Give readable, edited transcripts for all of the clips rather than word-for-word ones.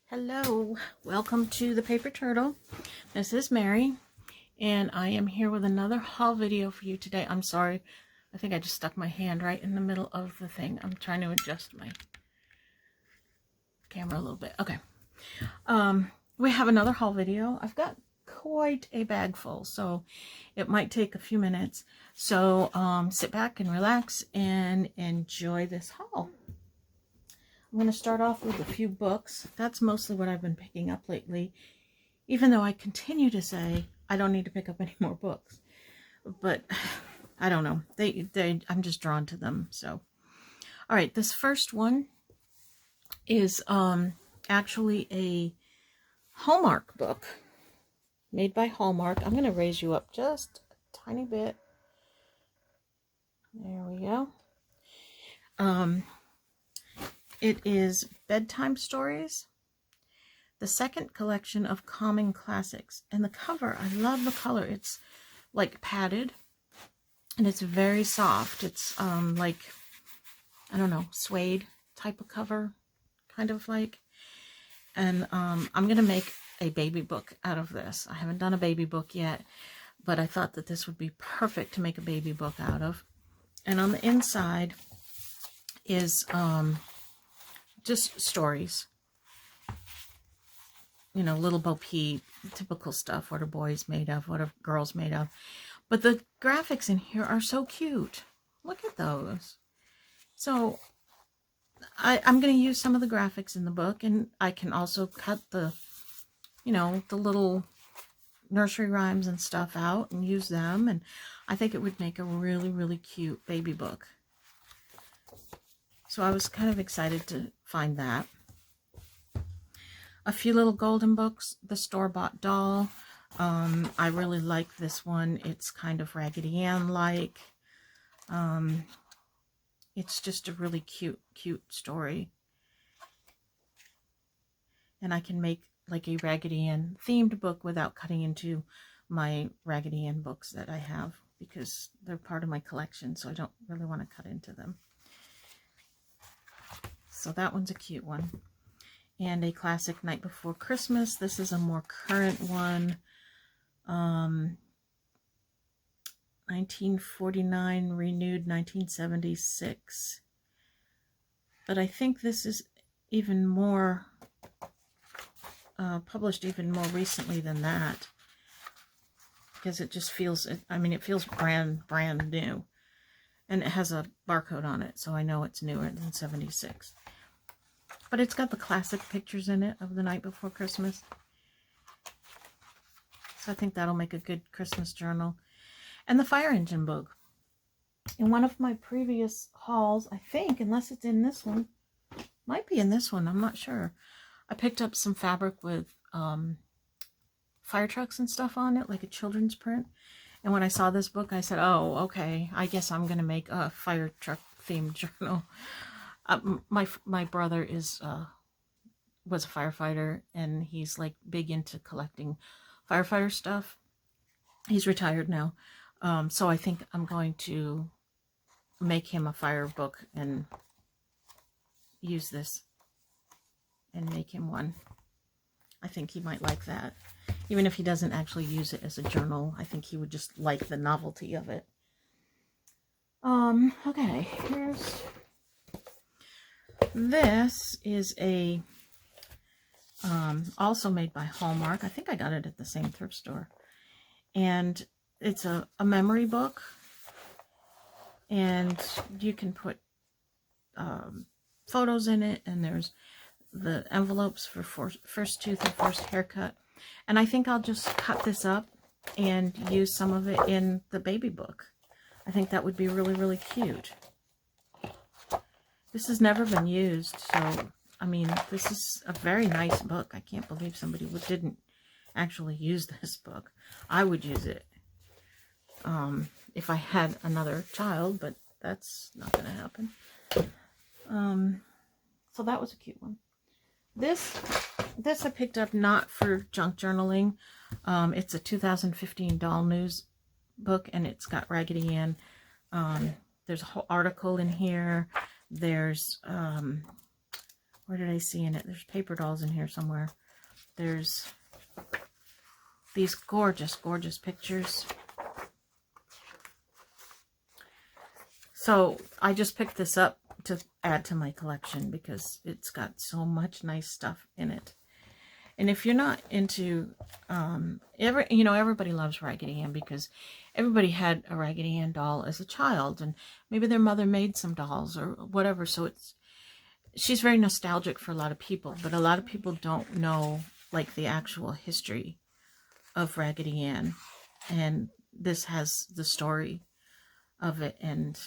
Hello, welcome to the Paper Turtle. This is Mary, and I am here with another haul video for you today. I'm sorry, I think I just stuck my hand right in the middle of the thing. I'm trying to adjust my camera a little bit. Okay, we have another haul video. I've got quite a bag full, so it might take a few minutes. So sit back and relax and enjoy this haul. I'm going to start off with a few books. That's mostly what I've been picking up lately, even though I continue to say I don't need to pick up any more books. But I don't know. I'm just drawn to them. So, all right, this first one is actually a Hallmark book made by Hallmark. I'm going to raise you up just a tiny bit. There we go. It is Bedtime Stories, the second collection of Common Classics. And the cover, I love the color. It's like padded, and it's very soft. It's like, I don't know, suede type of cover, kind of like. And I'm going to make a baby book out of this. I haven't done a baby book yet, but I thought that this would be perfect to make a baby book out of. And on the inside is just stories, you know, little Bo Peep, typical stuff. What are boys made of? What are girls made of? But the graphics in here are so cute. Look at those. So I'm going to use some of the graphics in the book, and I can also cut the, you know, the little nursery rhymes and stuff out and use them. And I think it would make a really, really cute baby book. So I was kind of excited to find that. A few little golden books, The Store-Bought Doll. I really like this one. It's kind of Raggedy Ann-like. It's just a really cute story. And I can make like a Raggedy Ann themed book without cutting into my Raggedy Ann books that I have, because they're part of my collection, so I don't really want to cut into them. So that one's a cute one. And a classic, Night Before Christmas. This is a more current one. 1949, renewed 1976. But I think this is even more, published even more recently than that. Because it just feels, I mean, it feels brand new. And it has a barcode on it, so I know it's newer than 76. But it's got the classic pictures in it of the night before Christmas. So I think that'll make a good Christmas journal. And the Fire Engine book. In one of my previous hauls, I think, unless it's in this one, might be in this one, I'm not sure. I picked up some fabric with fire trucks and stuff on it, like a children's print. And when I saw this book, I said, oh, okay, I guess I'm going to make a fire truck themed journal. My brother was a firefighter, and he's like big into collecting firefighter stuff. He's retired now. So I think I'm going to make him a fire book and use this and make him one. I think he might like that. Even if he doesn't actually use it as a journal, I think he would just like the novelty of it. Okay, this is a, also made by Hallmark. I think I got it at the same thrift store. And it's a memory book. And you can put photos in it, and there's the envelopes for first tooth and first haircut. And I think I'll just cut this up and use some of it in the baby book. I think that would be really, really cute. This has never been used, so, I mean, this is a very nice book. I can't believe somebody didn't actually use this book. I would use it if I had another child, but that's not going to happen. So that was a cute one. This I picked up not for junk journaling. It's a 2015 doll news book, and it's got Raggedy Ann. There's a whole article in here. There's Where did I see in it? There's paper dolls in here somewhere. There's these gorgeous, gorgeous pictures. So I just picked this up to add to my collection because it's got so much nice stuff in it. And if you're not into, everybody loves Raggedy Ann because everybody had a Raggedy Ann doll as a child, and maybe their mother made some dolls or whatever. So she's very nostalgic for a lot of people, but a lot of people don't know like the actual history of Raggedy Ann, and this has the story of it. And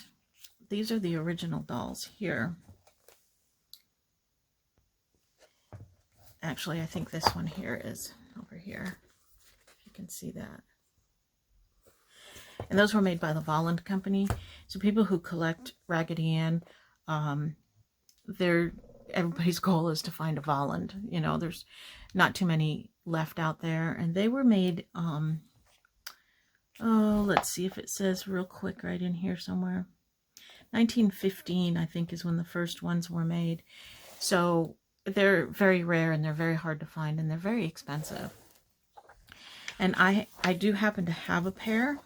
these are the original dolls here. Actually, I think this one here is over here, if you can see that. And those were made by the Volland Company. So people who collect Raggedy Ann, everybody's goal is to find a Volland. You know, there's not too many left out there. And they were made, let's see if it says real quick right in here somewhere. 1915, I think, is when the first ones were made. So they're very rare and they're very hard to find and they're very expensive. And I do happen to have a pair.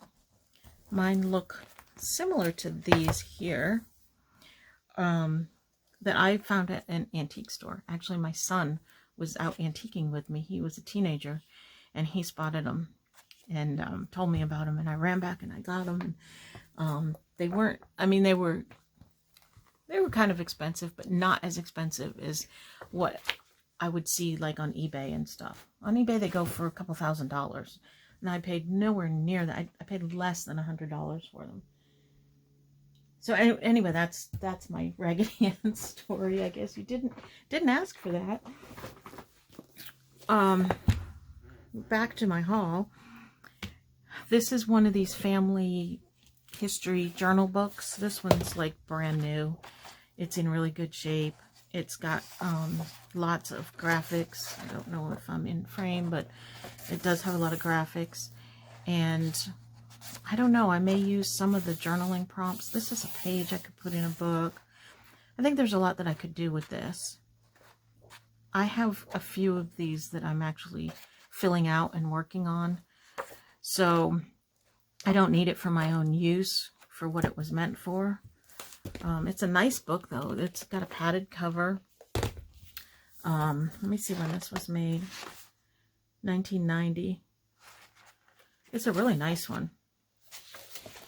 Mine look similar to these here, that I found at an antique store. Actually, my son was out antiquing with me. He was a teenager and he spotted them and told me about them, and I ran back and I got them. They weren't, I mean, they were kind of expensive, but not as expensive as what I would see like on eBay and stuff. On eBay, they go for a couple $1,000s. And I paid nowhere near that. I paid less than $100 for them. So anyway, that's my Raggedy Ann story. I guess you didn't ask for that. Back to my haul. This is one of these family history journal books. This one's like brand new. It's in really good shape. It's got lots of graphics. I don't know if I'm in frame, but it does have a lot of graphics. And I don't know, I may use some of the journaling prompts. This is a page I could put in a book. I think there's a lot that I could do with this. I have a few of these that I'm actually filling out and working on. So I don't need it for my own use, for what it was meant for. It's a nice book, though. It's got a padded cover. Let me see when this was made. 1990. It's a really nice one.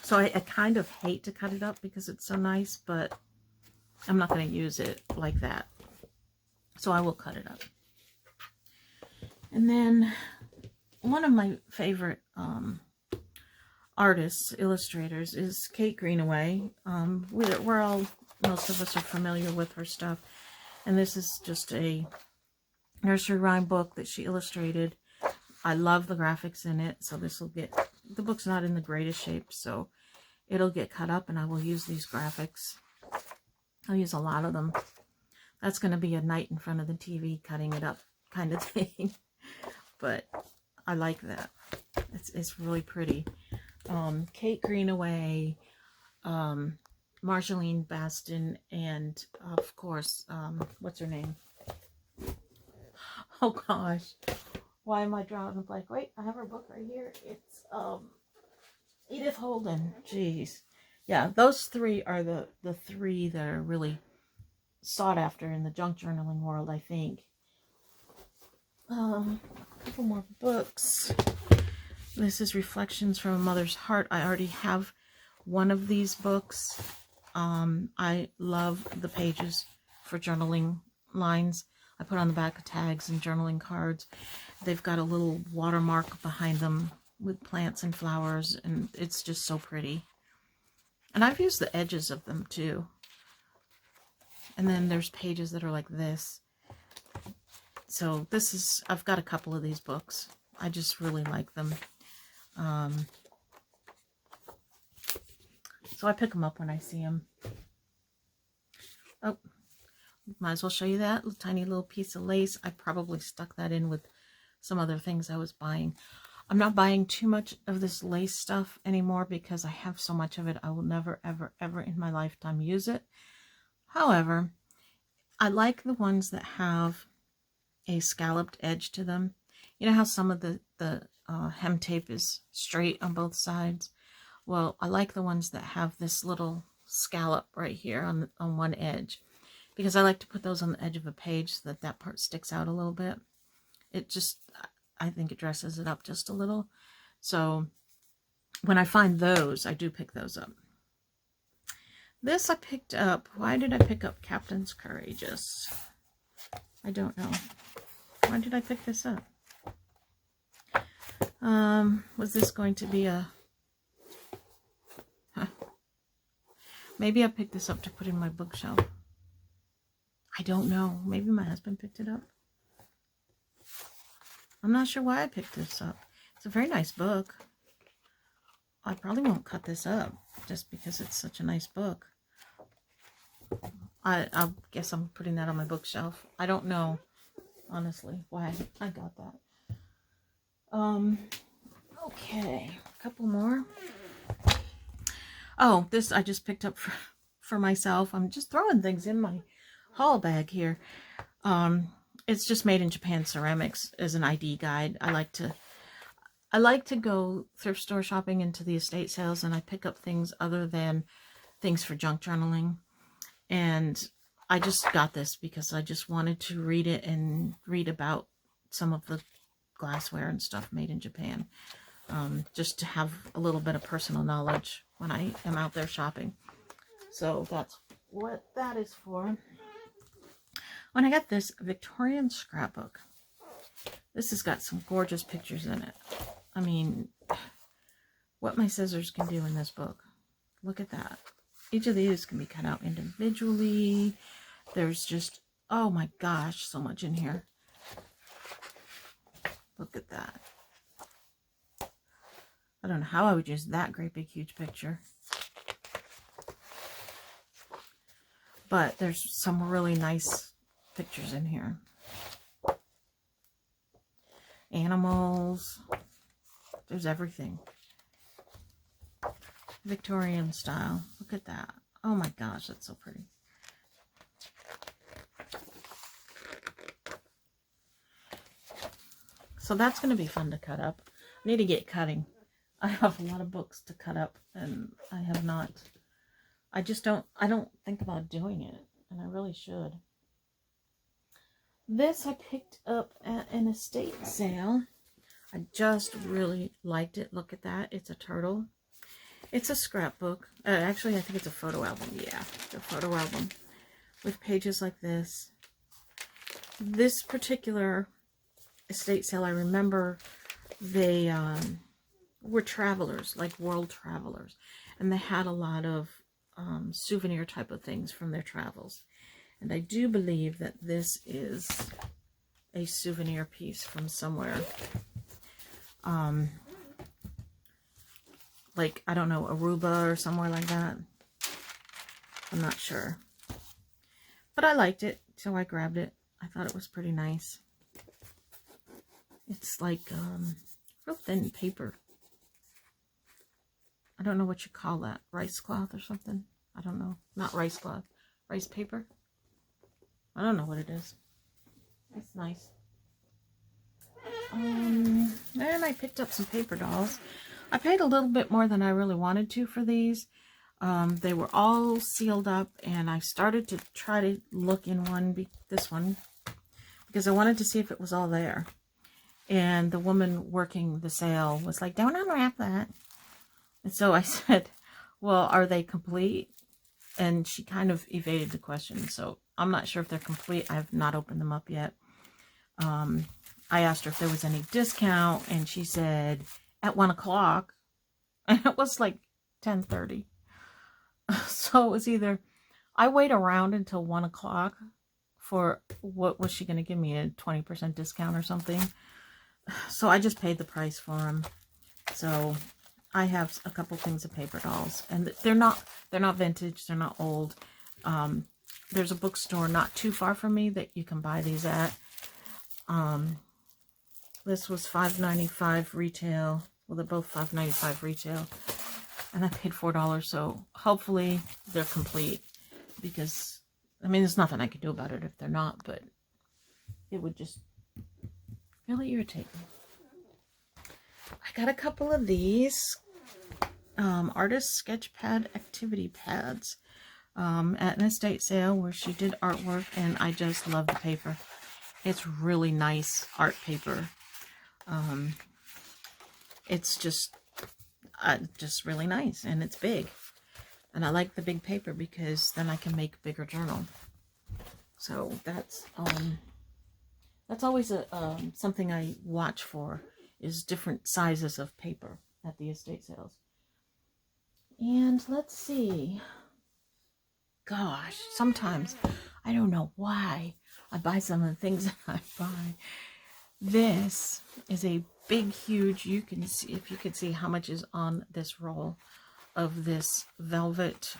So I kind of hate to cut it up because it's so nice, but I'm not going to use it like that. So I will cut it up. And then one of my favorite artists, illustrators, is Kate Greenaway. Most of us are familiar with her stuff. And this is just a nursery rhyme book that she illustrated. I love the graphics in it, so the book's not in the greatest shape, so it'll get cut up and I will use these graphics. I'll use a lot of them. That's going to be a night in front of the TV cutting it up kind of thing. But I like that. It's really pretty. Kate Greenaway, Marjolaine Baston, and of course, what's her name? Oh gosh, why am I drawing a blank? Wait, I have her book right here. It's Edith Holden. Jeez, yeah, those three are the three that are really sought after in the junk journaling world, I think. A couple more books. This is Reflections from a Mother's Heart. I already have one of these books. I love the pages for journaling lines. I put on the back of tags and journaling cards. They've got a little watermark behind them with plants and flowers, and it's just so pretty. And I've used the edges of them too. And then there's pages that are like this. So I've got a couple of these books. I just really like them. So I pick them up when I see them. Oh, might as well show you that tiny little piece of lace. I probably stuck that in with some other things I was buying. I'm not buying too much of this lace stuff anymore because I have so much of it. I will never, ever, ever in my lifetime use it. However, I like the ones that have a scalloped edge to them. You know how some of the hem tape is straight on both sides? Well, I like the ones that have this little scallop right here on one edge, because I like to put those on the edge of a page so that that part sticks out a little bit. It just, I think it dresses it up just a little. So when I find those, I do pick those up. This I picked up. Why did I pick up Captain's Courageous? I don't know. Why did I pick this up? Was this going to be a... Huh. Maybe I picked this up to put in my bookshelf. I don't know. Maybe my husband picked it up. I'm not sure why I picked this up. It's a very nice book. I probably won't cut this up just because it's such a nice book. I guess I'm putting that on my bookshelf. I don't know, honestly, why I got that. Okay, a couple more. Oh, this I just picked up for myself. I'm just throwing things in my haul bag here. It's just Made in Japan Ceramics as an ID guide. I like to go thrift store shopping into the estate sales, and I pick up things other than things for junk journaling. And I just got this because I just wanted to read it and read about some of the glassware and stuff made in Japan. Just to have a little bit of personal knowledge when I am out there shopping. So that's what that is for. When I got this Victorian scrapbook, this has got some gorgeous pictures in it. I mean, what my scissors can do in this book. Look at that. Each of these can be cut out individually. There's just, oh my gosh, so much in here. Look at that. I don't know how I would use that great big huge picture. But there's some really nice pictures in here. Animals. There's everything. Victorian style. Look at that. Oh my gosh, that's so pretty. So that's going to be fun to cut up. I need to get cutting. I have a lot of books to cut up, and I have not. I don't think about doing it, and I really should. This I picked up at an estate sale. I just really liked it. Look at that. It's a turtle. It's a scrapbook. Actually, I think it's a photo album. Yeah, the photo album with pages like this. This particular estate sale, I remember they were travelers, like world travelers, and they had a lot of souvenir type of things from their travels. And I do believe that this is a souvenir piece from somewhere. Like, I don't know, Aruba or somewhere like that. I'm not sure. But I liked it, so I grabbed it. I thought it was pretty nice. It's like real thin paper. I don't know what you call that. Rice cloth or something? I don't know. Not rice cloth. Rice paper? I don't know what it is. It's nice. And I picked up some paper dolls. I paid a little bit more than I really wanted to for these. They were all sealed up, and I started to try to look in this one, because I wanted to see if it was all there. And the woman working the sale was like, "Don't unwrap that." And so I said, "Well, are they complete?" And she kind of evaded the question. So I'm not sure if they're complete. I have not opened them up yet. I asked her if there was any discount, and she said at 1 o'clock, and it was like 10:30. So it was either I wait around until 1 o'clock for, what was she going to give me, a 20% discount or something? So I just paid the price for them. So I have a couple things of paper dolls, and they're not vintage, they're not old. There's a bookstore not too far from me that you can buy these at. This was $5.95 retail. Well, they're both $5.95 retail, and I paid $4. So hopefully they're complete, because I mean, there's nothing I could do about it if they're not, but it would just really irritate me. I got a couple of these artist sketch pad activity pads at an estate sale where she did artwork, and I just love the paper. It's really nice art paper. It's just really nice, and it's big. And I like the big paper because then I can make a bigger journal. So that's always something I watch for, is different sizes of paper at the estate sales. And let's see. Gosh, sometimes I don't know why I buy some of the things that I buy. This is a big, huge, you can see, if you could see how much is on this roll of this velvet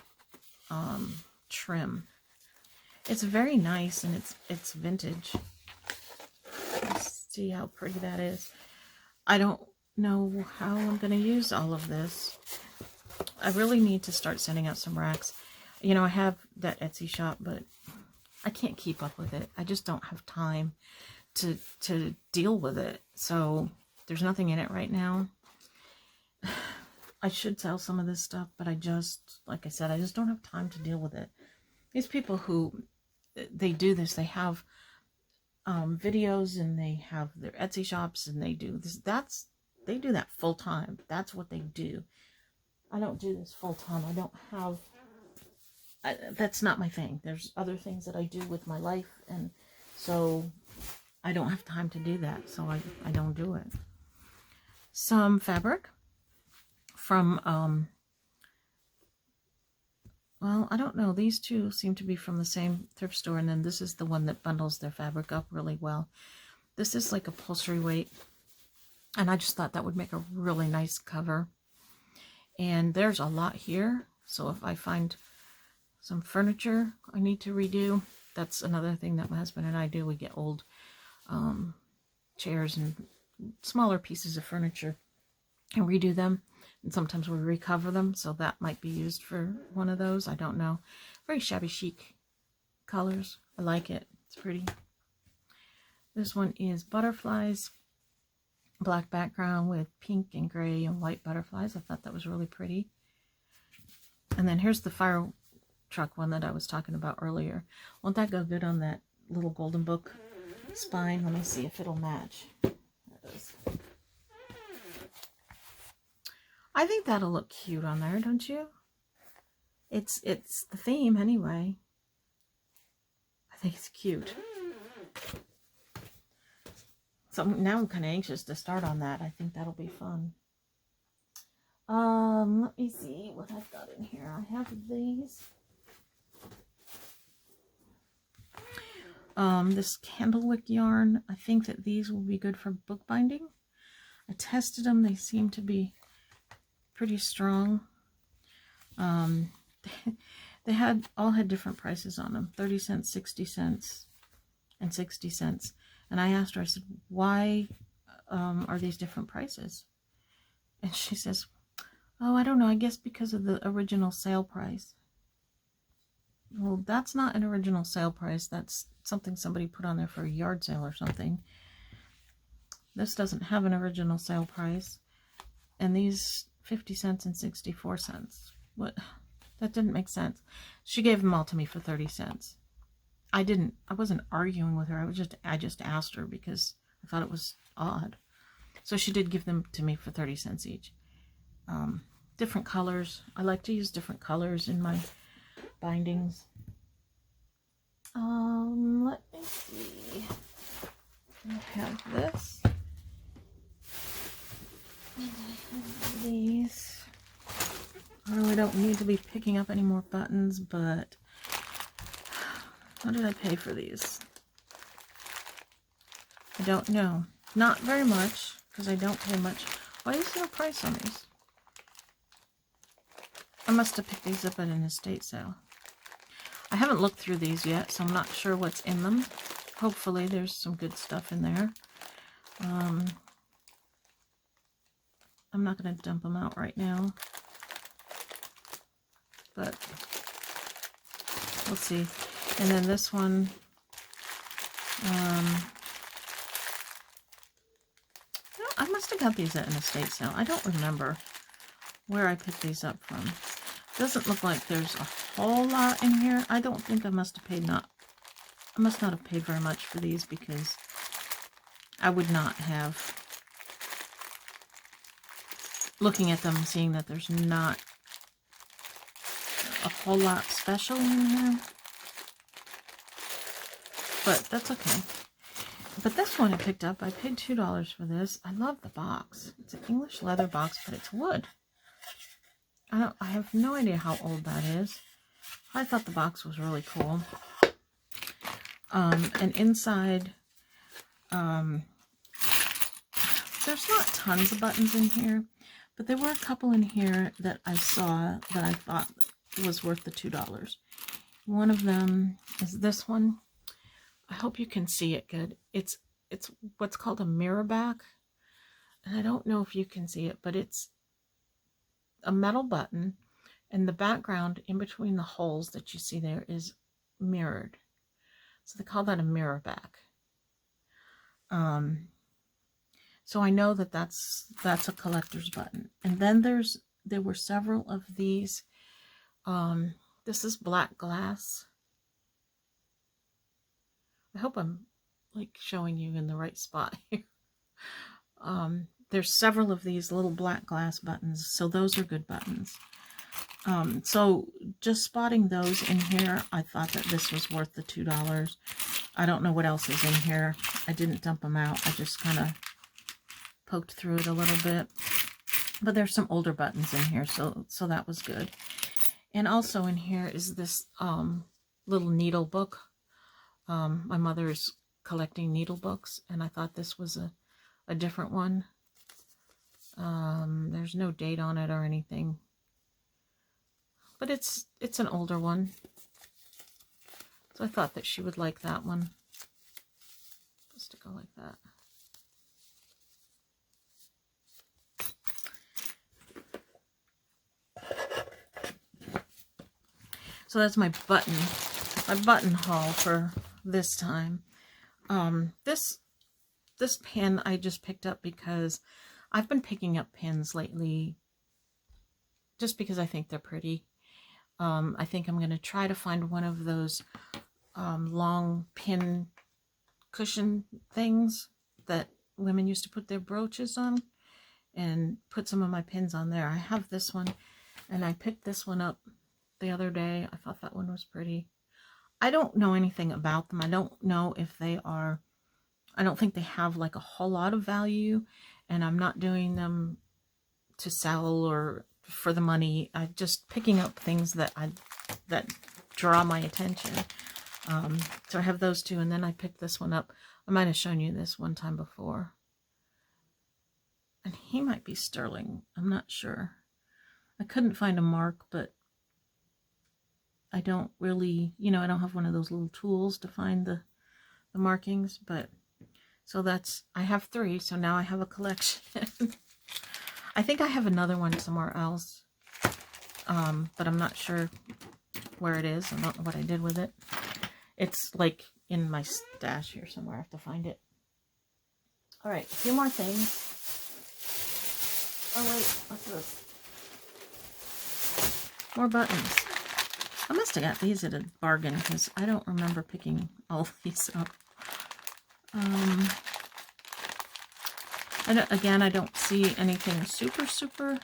trim. It's very nice, and it's vintage. Let's see how pretty that is. I don't know how I'm going to use all of this. I really need to start sending out some racks. You know, I have that Etsy shop, but I can't keep up with it. I just don't have time to deal with it. So there's nothing in it right now. I should sell some of this stuff, but I just, like I said, I just don't have time to deal with it. These people who, they do this, they have videos, and they have their Etsy shops, and they do this. They do that full time. That's what they do. I don't do this full time. I don't have, that's not my thing. There's other things that I do with my life, and so I don't have time to do that, so I don't do it. Some fabric from, well, I don't know. These two seem to be from the same thrift store, and then this is the one that bundles their fabric up really well. This is like upholstery weight, and I just thought that would make a really nice cover. And there's a lot here, so if I find some furniture I need to redo, that's another thing that my husband and I do. We get old chairs and smaller pieces of furniture and redo them. And sometimes we recover them, so that might be used for one of those. I don't know. Very shabby chic colors. I like it. It's pretty. This one is butterflies. Black background with pink and gray and white butterflies. I thought that was really pretty. And then here's the fire truck one that I was talking about earlier. Won't that go good on that little golden book spine? Let me see if it'll match. It is. I think that'll look cute on there, don't you? It's the theme anyway. I think it's cute. So now I'm kind of anxious to start on that. I think that'll be fun. Let me see what I've got in here. I have these. This candlewick yarn. I think that these will be good for bookbinding. I tested them. They seem to be pretty strong. They all had different prices on them. 30 cents, 60 cents, and 60 cents. And I asked her, I said, why are these different prices? And she says, oh, I don't know. I guess because of the original sale price. Well, that's not an original sale price. That's something somebody put on there for a yard sale or something. This doesn't have an original sale price. And these 50 cents and 64 cents. What? That didn't make sense. She gave them all to me for 30 cents. I wasn't arguing with her. I just asked her because I thought it was odd. So she did give them to me for 30 cents each. Different colors. I like to use different colors in my bindings. Let me see. I have this. And I have these. I really don't need to be picking up any more buttons, but what did I pay for these? I don't know. Not very much, because I don't pay much. Why is there a price on these? I must have picked these up at an estate sale. I haven't looked through these yet, so I'm not sure what's in them. Hopefully there's some good stuff in there. I'm not going to dump them out right now. But let's see. And then this one, I must have got these at an estate sale. I don't remember where I picked these up from. Doesn't look like there's a whole lot in here. I don't think I must have paid I must not have paid very much for these, because I would not have, looking at them, seeing that there's not a whole lot special in here. But that's okay. But this one I picked up, I paid $2 for this. I love the box. It's an English leather box, but it's wood. I have no idea how old that is. I thought the box was really cool. And inside, there's not tons of buttons in here, but there were a couple in here that I saw that I thought was worth the $2. One of them is this one. I hope you can see it good. It's what's called a mirror back. And I don't know if you can see it, but it's a metal button, and the background in between the holes that you see there is mirrored. So they call that a mirror back. So I know that that's a collector's button. And then there were several of these. This is black glass. I hope I'm like showing you in the right spot here. There's several of these little black glass buttons, so those are good buttons. So just spotting those in here, I thought that this was worth the $2. I don't know what else is in here. I didn't dump them out. I just kind of poked through it a little bit. But there's some older buttons in here, so that was good. And also in here is this little needle book. My mother's collecting needle books, and I thought this was a different one. There's no date on it or anything, but it's an older one, so I thought that she would like that one. Just to go like that. So that's my button haul for this time. This pin I just picked up because I've been picking up pins lately just because I think they're pretty. I think I'm going to try to find one of those long pin cushion things that women used to put their brooches on, and put some of my pins on there. I have this one, and I picked this one up the other day. I thought that one was pretty. I don't know anything about them. I don't know if they are, I don't think they have like a whole lot of value, and I'm not doing them to sell or for the money. I'm just picking up things that draw my attention. So I have those two, and then I picked this one up. I might have shown you this one time before. And he might be sterling. I'm not sure. I couldn't find a mark, but I don't really, I don't have one of those little tools to find the markings, but so I have 3, so now I have a collection. I think I have another one somewhere else, but I'm not sure where it is. I don't know what I did with it. It's like in my stash here somewhere. I have to find it. All right, a few more things. Oh wait, what's this? More buttons. I must have got these at a bargain because I don't remember picking all of these up. Again, I don't see anything super $3.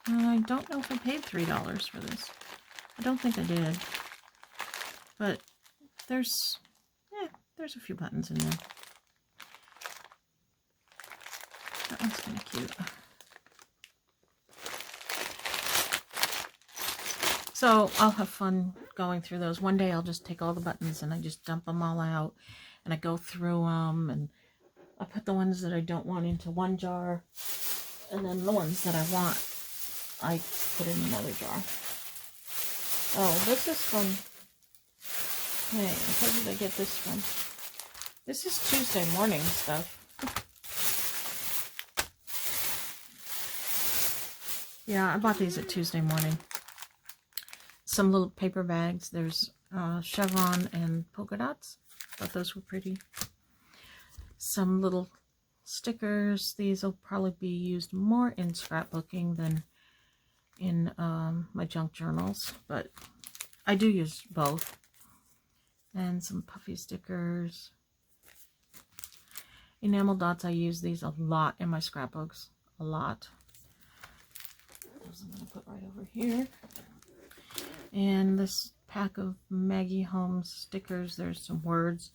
I don't know if I paid $3 for this. I don't think I did. But there's a few buttons in there. That one's kind of cute. So I'll have fun going through those. One day I'll just take all the buttons and I just dump them all out, and I go through them, and I put the ones that I don't want into one jar, and then the ones that I want I put in another jar. Oh, this is from, hey, where did I get this from? This is Tuesday morning stuff. Yeah, I bought these at Tuesday morning. some little paper bags. There's chevron and polka dots. Thought those were pretty. Some little stickers. These will probably be used more in scrapbooking than in my junk journals, but I do use both. And some puffy stickers. Enamel dots, I use these a lot in my scrapbooks. A lot. Those I'm going to put right over here. And this pack of Maggie Holmes stickers. There's some words,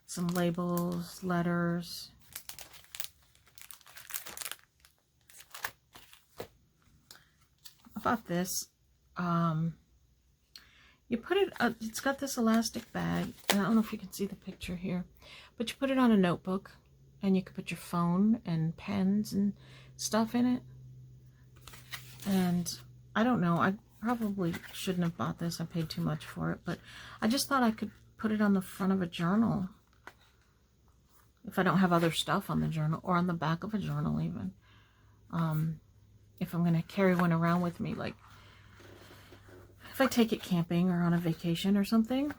some labels, letters. I bought this. You put it, it's got this elastic bag, and I don't know if you can see the picture here, but you put it on a notebook, and you can put your phone and pens and stuff in it. And I don't know, I probably shouldn't have bought this. I paid too much for it, but I just thought I could put it on the front of a journal if I don't have other stuff on the journal, or on the back of a journal even. If I'm going to carry one around with me, like if I take it camping or on a vacation or something.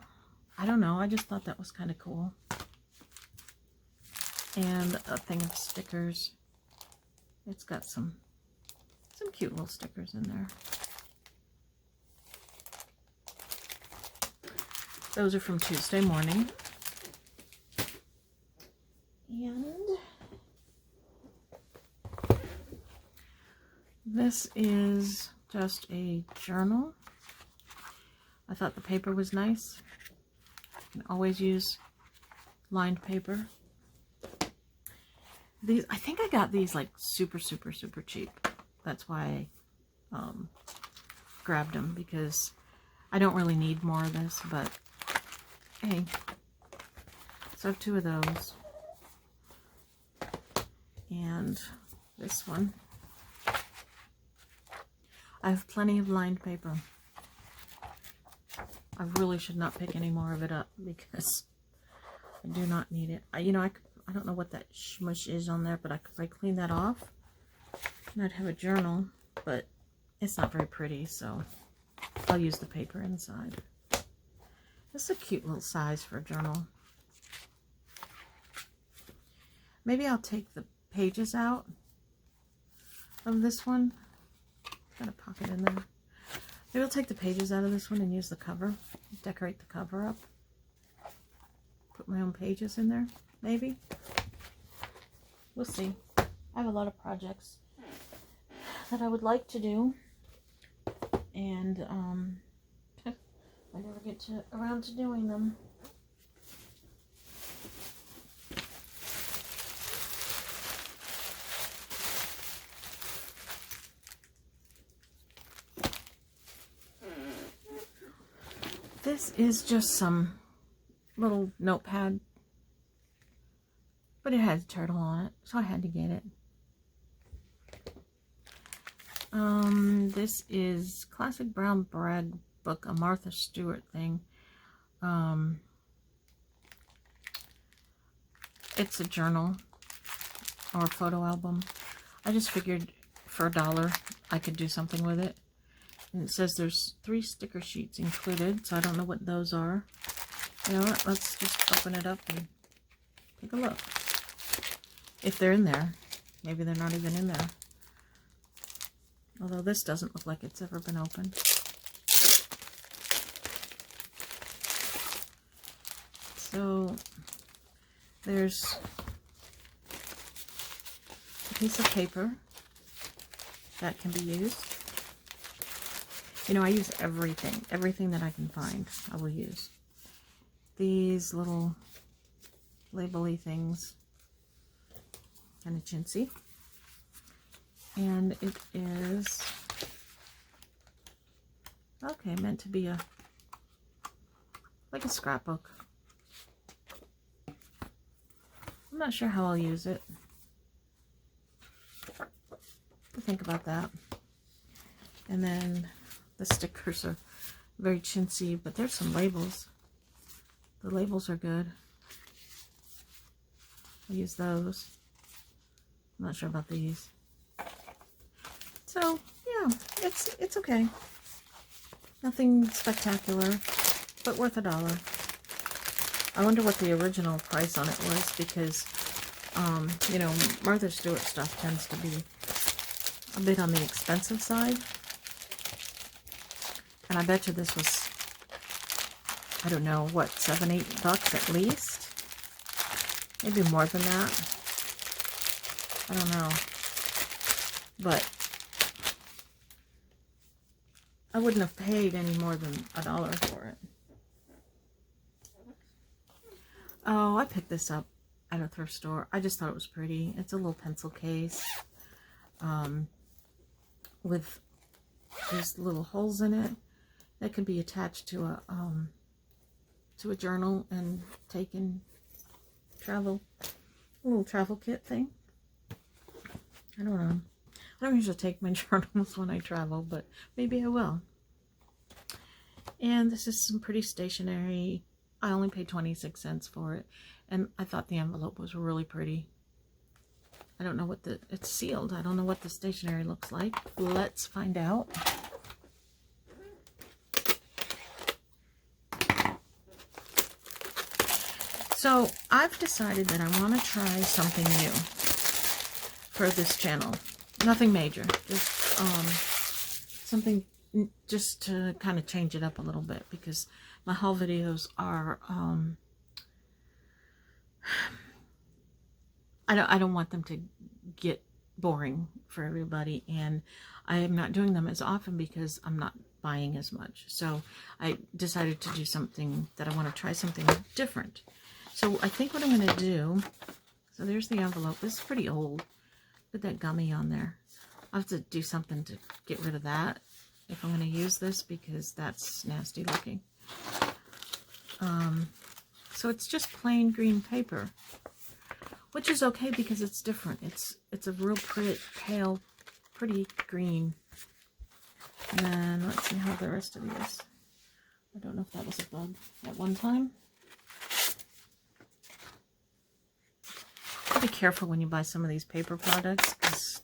I don't know, I just thought that was kind of cool. And a thing of stickers. It's got some cute little stickers in there. Those are from Tuesday morning. And this is just a journal. I thought the paper was nice. You can always use lined paper. These, I think I got these like super cheap. That's why I grabbed them, because I don't really need more of this, but hey. So I have 2 of those. And this one. I have plenty of lined paper. I really should not pick any more of it up, because I do not need it. I don't know what that smush is on there, but I could probably clean that off. And I'd have a journal, but it's not very pretty, so I'll use the paper inside. This is a cute little size for a journal. Maybe I'll take the pages out of this one. Got a pocket in there. Maybe I'll take the pages out of this one and use the cover. Decorate the cover up. Put my own pages in there, maybe. We'll see. I have a lot of projects that I would like to do. And I never get around to doing them. This is just some little notepad, but it has a turtle on it, so I had to get it. This is Classic Brown Bread book, a Martha Stewart thing. It's a journal or a photo album. I just figured for $1 I could do something with it. And it says there's 3 sticker sheets included, so I don't know what those are. You know what? Let's just open it up and take a look. If they're in there. Maybe they're not even in there. Although this doesn't look like it's ever been opened. So there's a piece of paper that can be used. You know, I use everything that I can find, I will use. These little label-y things, kind of chintzy. And it is, okay, meant to be like a scrapbook. I'm not sure how I'll use it. I'll think about that. And then the stickers are very chintzy, but there's some labels. The labels are good. I'll use those. I'm not sure about these. So, yeah, it's okay. Nothing spectacular, but worth $1. I wonder what the original price on it was, because, you know, Martha Stewart stuff tends to be a bit on the expensive side. And I bet you this was, I don't know, what, $7, $8 at least? Maybe more than that. I don't know. But I wouldn't have paid any more than $1 for it. Oh, I picked this up at a thrift store. I just thought it was pretty. It's a little pencil case with these little holes in it that could be attached to a journal and taken travel, a little travel kit thing. I don't know. I don't usually take my journals when I travel, but maybe I will. And this is some pretty stationery. I only paid 26 cents for it, and I thought the envelope was really pretty. I don't know what it's sealed. I don't know what the stationery looks like. Let's find out. So I've decided that I want to try something new for this channel. Nothing major, just something just to kind of change it up a little bit, because my haul videos are I don't want them to get boring for everybody, and I am not doing them as often because I'm not buying as much. So I decided to do something that I want to try something different. So I think what I'm going to do, so there's the envelope. This is pretty old. Put that gummy on there. I'll have to do something to get rid of that if I'm going to use this, because that's nasty looking. So it's just plain green paper, which is okay because it's different. It's a real pretty, pale, pretty green. And then let's see how the rest of these. I don't know if that was a bug at one time. Be careful when you buy some of these paper products, because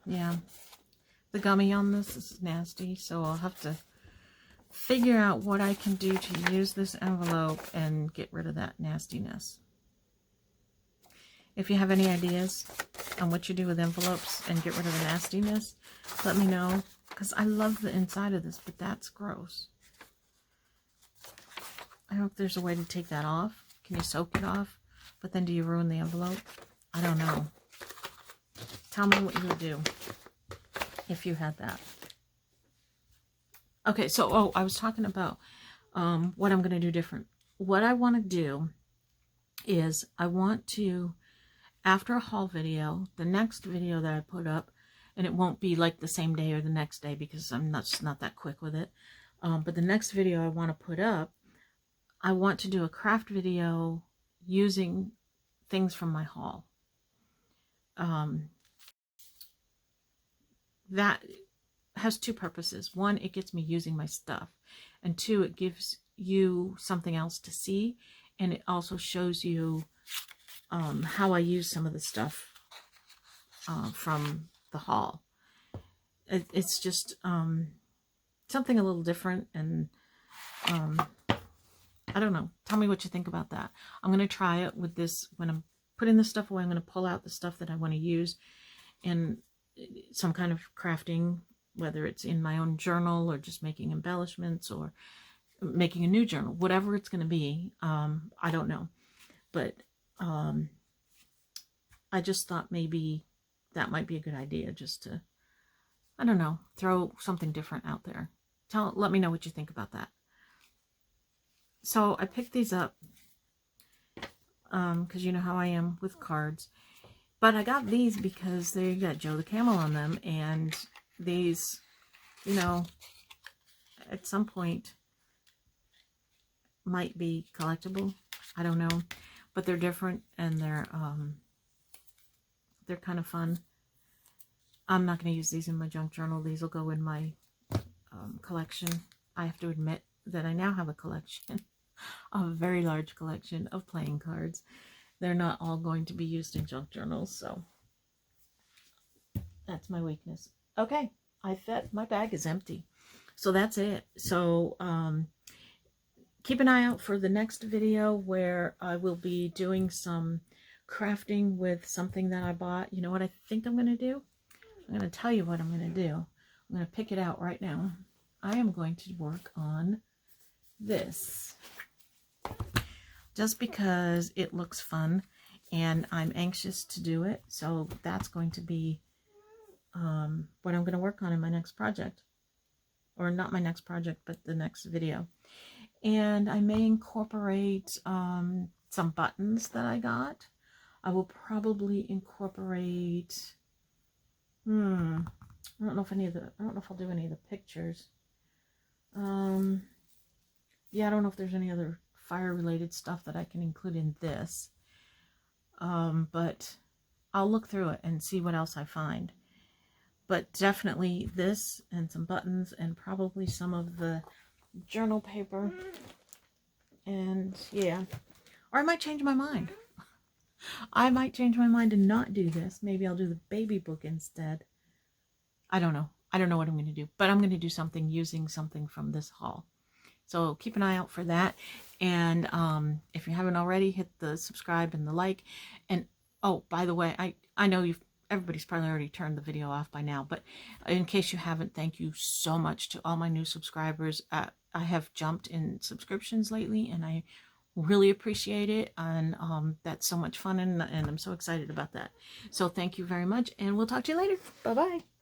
yeah, the gummy on this is nasty, so I'll have to figure out what I can do to use this envelope and get rid of that nastiness. If you have any ideas on what you do with envelopes and get rid of the nastiness, let me know, because I love the inside of this, but that's gross. I don't know if there's a way to take that off. Can you soak it off? But then do you ruin the envelope? I don't know. Tell me what you would do if you had that. Okay, so, I was talking about what I'm going to do different. What I want to do is I want to, after a haul video, the next video that I put up, and it won't be like the same day or the next day because I'm not that quick with it, but the next video I want to put up, I want to do a craft video using things from my haul. That has two purposes. One, it gets me using my stuff, and two, it gives you something else to see, and it also shows you how I use some of the stuff from the haul. It's just something a little different, and I don't know. Tell me what you think about that. I'm going to try it with this. When I'm putting this stuff away, I'm going to pull out the stuff that I want to use in some kind of crafting, whether it's in my own journal or just making embellishments or making a new journal, whatever it's going to be. I don't know. But I just thought maybe that might be a good idea, just to, I don't know, throw something different out there. Let me know what you think about that. So I picked these up because you know how I am with cards. But I got these because they got Joe the Camel on them. And these, you know, at some point might be collectible. I don't know. But they're different, and they're kind of fun. I'm not going to use these in my junk journal. These will go in my collection. I have to admit that I now have a collection. A very large collection of playing cards. They're not all going to be used in junk journals, so that's my weakness. Okay, my bag is empty. So that's it. So keep an eye out for the next video where I will be doing some crafting with something that I bought. You know what I think I'm going to do? I'm going to tell you what I'm going to do. I'm going to pick it out right now. I am going to work on this just because it looks fun and I'm anxious to do it. So that's going to be what I'm going to work on in my next project. Or not my next project, but the next video. And I may incorporate some buttons that I got. I will probably incorporate, I don't know if I'll do any of the pictures. Yeah, I don't know if there's any other fire related stuff that I can include in this. But I'll look through it and see what else I find. But definitely this and some buttons and probably some of the journal paper. And yeah, or I might change my mind. I might change my mind and not do this. Maybe I'll do the baby book instead. I don't know. I don't know what I'm going to do, but I'm going to do something using something from this haul. So keep an eye out for that. And if you haven't already, hit the subscribe and the like. And oh, by the way, I know everybody's probably already turned the video off by now, but in case you haven't, thank you so much to all my new subscribers. I have jumped in subscriptions lately, and I really appreciate it, and that's so much fun, and I'm so excited about that. So thank you very much, and we'll talk to you later. Bye-bye.